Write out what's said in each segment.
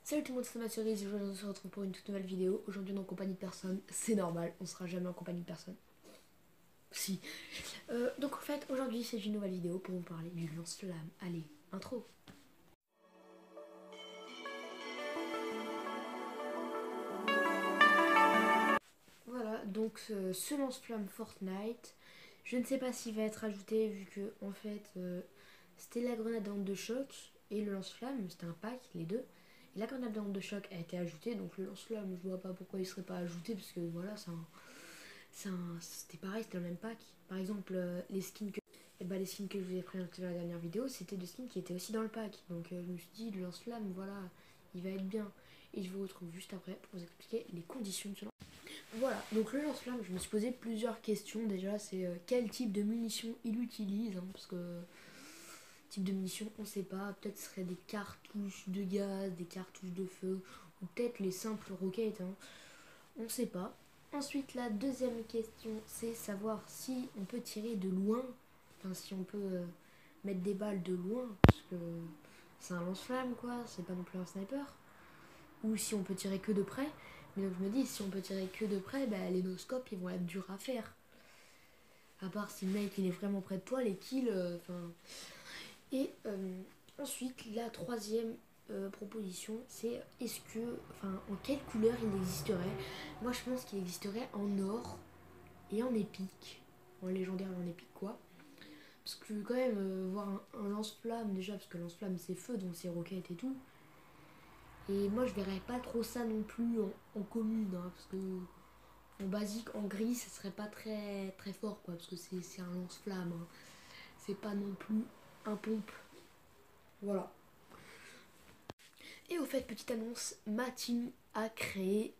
Salut tout le monde, c'est ma cerise et aujourd'hui on se retrouve pour une toute nouvelle vidéo. Aujourd'hui on est en compagnie de personne, c'est normal, on sera jamais en compagnie de personne. Si. Donc en fait aujourd'hui c'est une nouvelle vidéo pour vous parler du lance-flamme. Allez, intro. Voilà, donc ce lance-flamme Fortnite, je ne sais pas s'il va être ajouté vu que en fait c'était la grenade à onde de choc et le lance-flamme, c'était un pack, les deux. Et la grenade à onde de choc a été ajoutée, donc le lance-flamme, je vois pas pourquoi il serait pas ajouté parce que voilà, c'était pareil, c'était le même pack. Par exemple, les skins que je vous ai présentés dans la dernière vidéo, c'était des skins qui étaient aussi dans le pack. Donc je me suis dit, le lance-flamme, voilà, il va être bien. Et je vous retrouve juste après pour vous expliquer les conditions de ce lance. Voilà, donc le lance-flamme, je me suis posé plusieurs questions. Déjà, c'est quel type de munitions il utilise, hein, parce que type de munitions, on sait pas. Peut-être ce serait des cartouches de gaz, des cartouches de feu, ou peut-être les simples roquettes, hein. On sait pas. Ensuite, la deuxième question, c'est savoir si on peut tirer de loin, enfin si on peut mettre des balles de loin, parce que c'est un lance-flamme quoi, c'est pas non plus un sniper, ou si on peut tirer que de près. Mais donc je me dis, si on peut tirer que de près, bah, les no-scopes ils vont être durs à faire. À part si le mec il est vraiment près de toi, les kills, enfin. Et ensuite, la troisième proposition, c'est est-ce que, enfin, en quelle couleur il existerait. Moi, je pense qu'il existerait en or et en épique, en légendaire et en épique, quoi. Parce que quand même, voir un lance-flamme, déjà, parce que lance-flamme c'est feu, donc c'est roquette et tout. Et moi, je verrais pas trop ça non plus en commune, hein, parce que en basique, en gris, ça serait pas très, très fort, quoi, parce que c'est un lance-flamme, hein. C'est pas non plus un pompe. Voilà. Et au fait, petite annonce, ma team a créé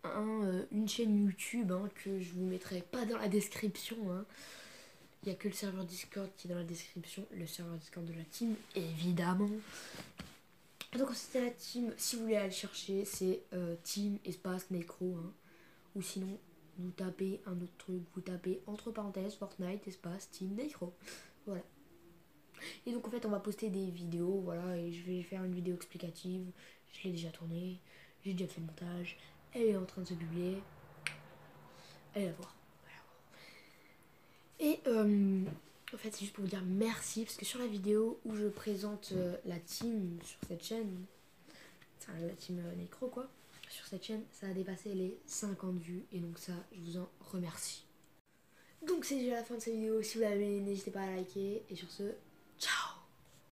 une chaîne YouTube, hein, que je vous mettrai pas dans la description, hein. Il n'y a que le serveur Discord qui est dans la description, le serveur Discord de la team, évidemment. Donc c'était la team, si vous voulez aller le chercher, c'est team espace Necro, hein. Ou sinon, vous tapez un autre truc, vous tapez entre parenthèses Fortnite espace team Necro. Voilà. Et donc en fait on va poster des vidéos, voilà, et je vais faire une vidéo explicative. Je l'ai déjà tournée, j'ai déjà fait le montage, elle est en train de se publier. Allez la voir. Et en fait c'est juste pour vous dire merci, parce que sur la vidéo où je présente la team sur cette chaîne, enfin la team Necro quoi, sur cette chaîne, ça a dépassé les 50 vues, et donc ça je vous en remercie. Donc c'est déjà la fin de cette vidéo, si vous l'avez aimé n'hésitez pas à liker, et sur ce,